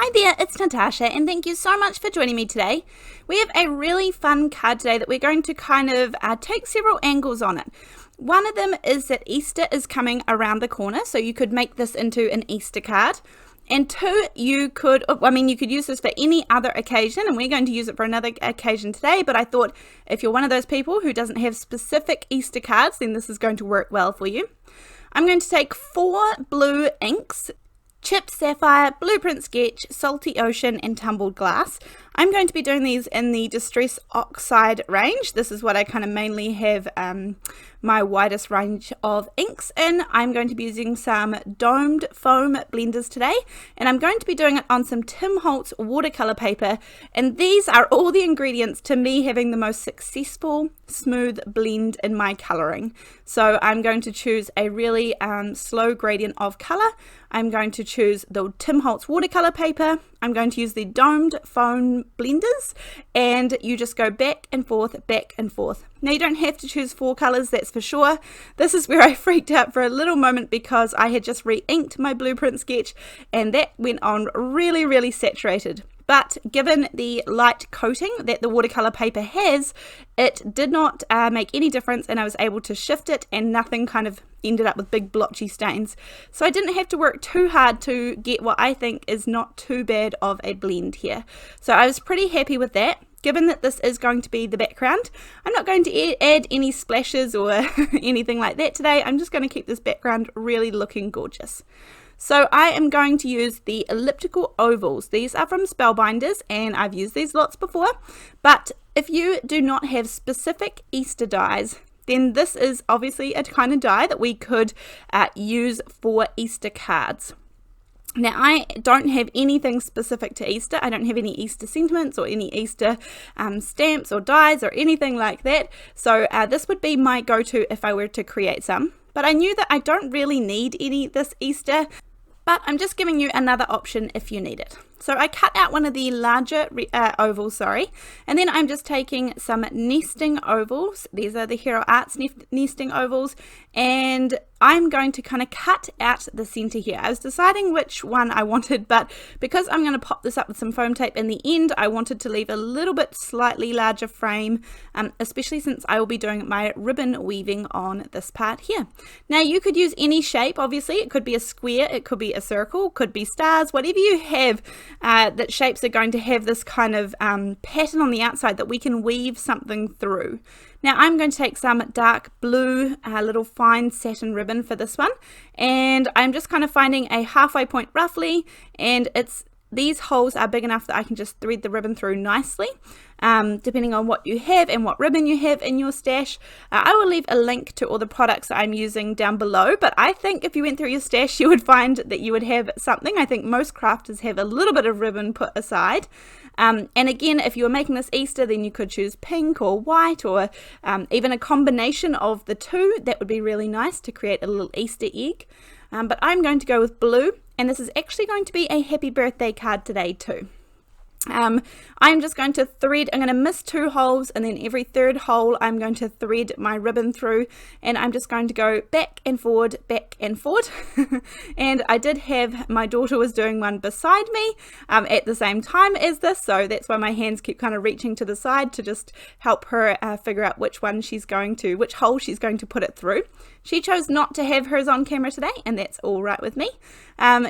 Hi there, it's Natasha, and thank you so much for joining me today. We have a really fun card today that we're going to kind of take several angles on it. One of them is that Easter is coming around the corner, so you could make this into an Easter card. And two, you could use this for any other occasion, and we're going to use it for another occasion today, but I thought if you're one of those people who doesn't have specific Easter cards, then this is going to work well for you. I'm going to take 4 blue inks, Chipped Sapphire, Blueprint Sketch, Salty Ocean, and Tumbled Glass. I'm going to be doing these in the Distress Oxide range. This is what I kind of mainly have my widest range of inks in. I'm going to be using some domed foam blenders today, and I'm going to be doing it on some Tim Holtz watercolor paper, and these are all the ingredients to me having the most successful smooth blend in my coloring. So I'm going to choose a really slow gradient of color. I'm going to choose the Tim Holtz watercolor paper. I'm going to use the domed foam blenders, and you just go back and forth, back and forth. Now you don't have to choose 4 colors, that's for sure. This is where I freaked out for a little moment because I had just re-inked my Blueprint Sketch and that went on really saturated. But given the light coating that the watercolor paper has, it did not make any difference, and I was able to shift it and nothing kind of ended up with big blotchy stains. So I didn't have to work too hard to get what I think is not too bad of a blend here. So I was pretty happy with that. Given that this is going to be the background, I'm not going to add any splashes or anything like that today. I'm just going to keep this background really looking gorgeous. So I am going to use the elliptical ovals. These are from Spellbinders, and I've used these lots before. But if you do not have specific Easter dies, then this is obviously a kind of die that we could use for Easter cards. Now, I don't have anything specific to Easter. I don't have any Easter sentiments or any Easter stamps or dies or anything like that. So this would be my go-to if I were to create some. But I knew that I don't really need any this Easter, but I'm just giving you another option if you need it. So I cut out one of the larger ovals, and then I'm just taking some nesting ovals. These are the Hero Arts nesting ovals, and I'm going to kind of cut out the center here. I was deciding which one I wanted, but because I'm going to pop this up with some foam tape in the end, I wanted to leave a little bit slightly larger frame, especially since I will be doing my ribbon weaving on this part here. Now you could use any shape, obviously. It could be a square, it could be a circle, could be stars, whatever you have. That shapes are going to have this kind of pattern on the outside that we can weave something through. Now I'm going to take some dark blue little fine satin ribbon for this one, and I'm just kind of finding a halfway point roughly, and these holes are big enough that I can just thread the ribbon through nicely. Depending on what you have and what ribbon you have in your stash. I will leave a link to all the products that I'm using down below, but I think if you went through your stash you would find that you would have something. I think most crafters have a little bit of ribbon put aside. And again, if you were making this Easter, then you could choose pink or white, or even a combination of the two. That would be really nice to create a little Easter egg. But I'm going to go with blue, and this is actually going to be a happy birthday card today too. I'm just going to thread, I'm going to miss 2 holes, and then every 3rd hole I'm going to thread my ribbon through, and I'm just going to go back and forward and I did have, my daughter was doing one beside me at the same time as this, so that's why my hands keep kind of reaching to the side to just help her figure out which hole she's going to put it through. She chose not to have hers on camera today, and that's all right with me.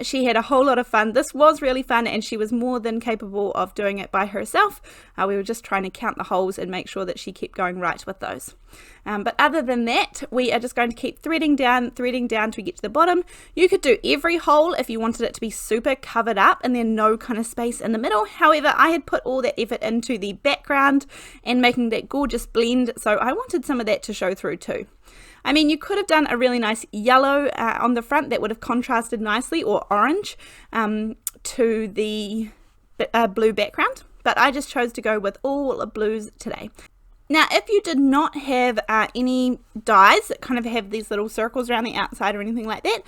She had a whole lot of fun. This was really fun, and she was more than capable of doing it by herself. We were just trying to count the holes and make sure that she kept going right with those. But other than that, we are just going to keep threading down till we get to the bottom. You could do every hole if you wanted it to be super covered up and then no kind of space in the middle. However, I had put all that effort into the background and making that gorgeous blend, so I wanted some of that to show through too. I mean, you could have done a really nice yellow on the front that would have contrasted nicely, or orange to the blue background, but I just chose to go with all blues today. Now, if you did not have any dies that kind of have these little circles around the outside or anything like that,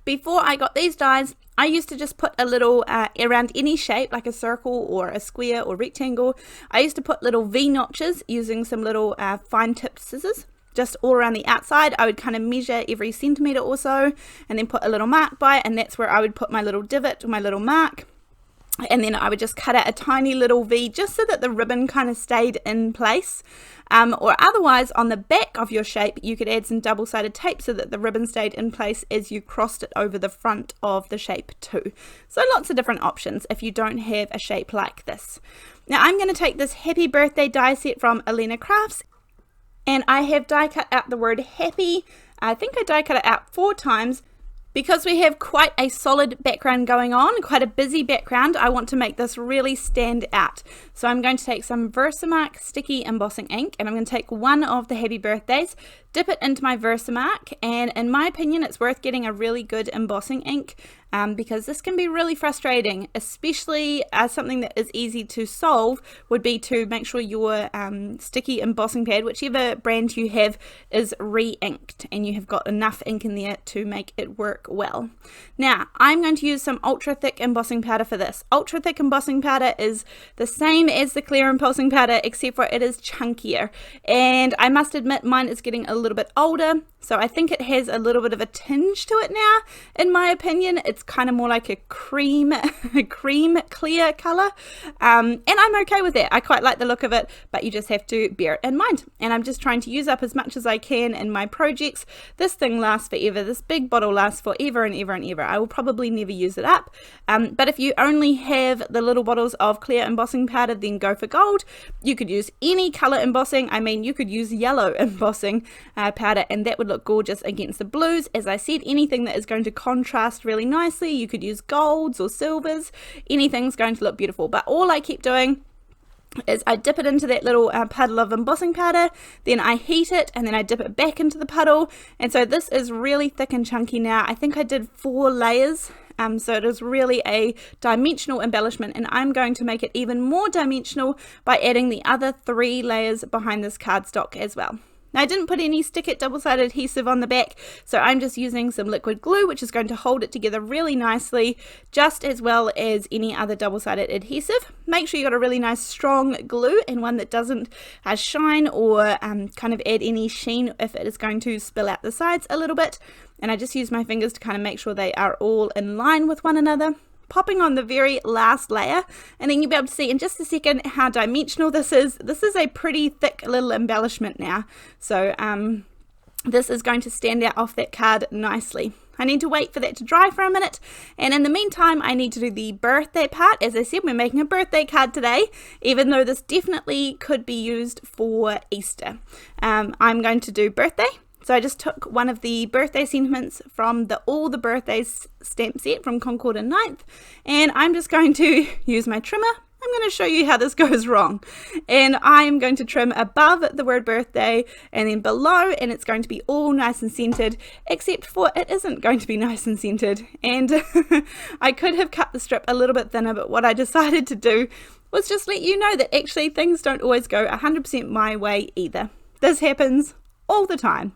before I got these dies, I used to just put a little around any shape, like a circle or a square or rectangle. I used to put little V notches using some little fine tipped scissors. Just all around the outside. I would kind of measure every centimeter or so and then put a little mark by it, and that's where I would put my little divot or my little mark. And then I would just cut out a tiny little V just so that the ribbon kind of stayed in place. Or otherwise on the back of your shape you could add some double-sided tape so that the ribbon stayed in place as you crossed it over the front of the shape too. So lots of different options if you don't have a shape like this. Now I'm going to take this Happy Birthday die set from Elena Crafts, and I have die cut out the word happy. I think I die cut it out 4 times. Because we have quite a solid background going on, quite a busy background, I want to make this really stand out. So I'm going to take some VersaMark sticky embossing ink, and I'm going to take one of the Happy Birthdays, dip it into my VersaMark, and in my opinion it's worth getting a really good embossing ink because this can be really frustrating, especially something that is easy to solve would be to make sure your sticky embossing pad, whichever brand you have, is re-inked and you have got enough ink in there to make it work well. Now I'm going to use some ultra thick embossing powder for this. Ultra thick embossing powder is the same as the clear embossing powder, except for it is chunkier, and I must admit mine is getting a little bit older, so I think it has a little bit of a tinge to it now. In my opinion, it's kind of more like a cream clear color, and I'm okay with that. I quite like the look of it, but you just have to bear it in mind. And I'm just trying to use up as much as I can in my projects. This thing lasts forever. This big bottle lasts forever and ever and ever. I will probably never use it up, but if you only have the little bottles of clear embossing powder, then go for gold. You could use any color embossing. I mean, you could use yellow embossing powder, and that would look gorgeous against the blues. As I said, anything that is going to contrast really nicely. You could use golds or silvers. Anything's going to look beautiful. But all I keep doing is I dip it into that little puddle of embossing powder, then I heat it, and then I dip it back into the puddle. And so this is really thick and chunky now. I think I did 4 layers. So it is really a dimensional embellishment, and I'm going to make it even more dimensional by adding the other 3 layers behind this cardstock as well. Now I didn't put any Stick It double-sided adhesive on the back, so I'm just using some liquid glue, which is going to hold it together really nicely, just as well as any other double-sided adhesive. Make sure you got a really nice strong glue, and one that doesn't shine or kind of add any sheen if it is going to spill out the sides a little bit. And I just use my fingers to kind of make sure they are all in line with one another. Popping on the very last layer, and then you'll be able to see in just a second how dimensional this is. This is a pretty thick little embellishment now, so this is going to stand out off that card nicely. I need to wait for that to dry for a minute, and in the meantime I need to do the birthday part. As I said, we're making a birthday card today, even though this definitely could be used for Easter. I'm going to do birthday. So I just took one of the birthday sentiments from the All the Birthdays stamp set from Concord and 9th, and I'm just going to use my trimmer. I'm going to show you how this goes wrong, and I am going to trim above the word birthday and then below, and it's going to be all nice and centered, except for it isn't going to be nice and centered. And I could have cut the strip a little bit thinner, but what I decided to do was just let you know that actually things don't always go 100% my way either. This happens all the time.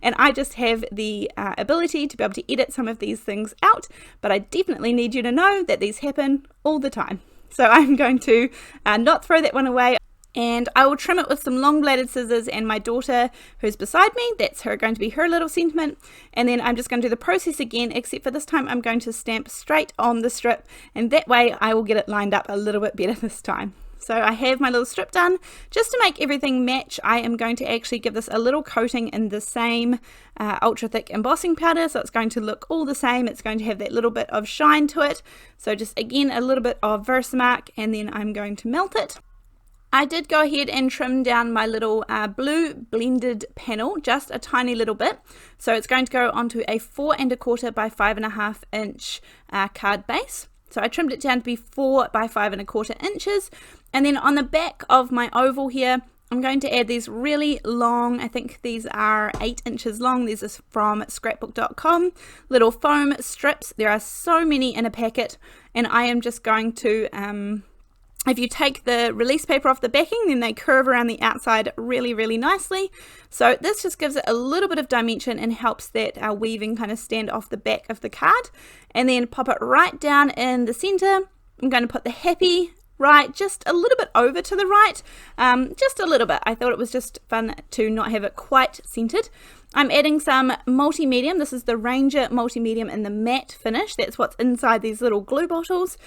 And I just have the ability to be able to edit some of these things out, but I definitely need you to know that these happen all the time. So I'm going to not throw that one away, and I will trim it with some long bladed scissors, and my daughter who's beside me, that's going to be her little sentiment. And then I'm just going to do the process again, except for this time I'm going to stamp straight on the strip, and that way I will get it lined up a little bit better this time. So I have my little strip done. Just to make everything match, I am going to actually give this a little coating in the same ultra thick embossing powder, so it's going to look all the same. It's going to have that little bit of shine to it. So just again a little bit of VersaMark, and then I'm going to melt it. I did go ahead and trim down my little blue blended panel just a tiny little bit. So it's going to go onto a 4 1/4 by 5.5 inch card base. So I trimmed it down to be 4 by 5 1/4 inches. And then on the back of my oval here, I'm going to add these really long, I think these are 8 inches long. These are from scrapbook.com, little foam strips. There are so many in a packet, and I am just going to, if you take the release paper off the backing, then they curve around the outside really, really nicely. So this just gives it a little bit of dimension and helps that weaving kind of stand off the back of the card. And then pop it right down in the center. I'm going to put the happy right just a little bit over to the right, just a little bit. I thought it was just fun to not have it quite centered. I'm adding some multi-medium. This is the Ranger multi-medium in the matte finish. That's what's inside these little glue bottles.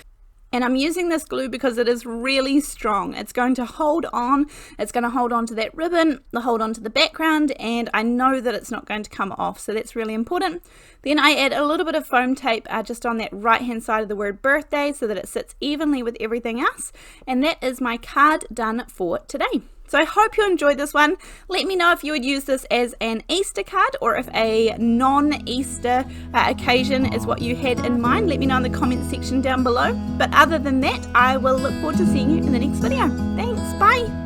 And I'm using this glue because it is really strong. It's going to hold on. It's going to hold on to that ribbon, hold on to the background, and I know that it's not going to come off, so that's really important. Then I add a little bit of foam tape just on that right hand side of the word birthday so that it sits evenly with everything else. And that is my card done for today. So I hope you enjoyed this one. Let me know if you would use this as an Easter card or if a non-Easter occasion is what you had in mind. Let me know in the comment section down below. But other than that, I will look forward to seeing you in the next video. Thanks, bye!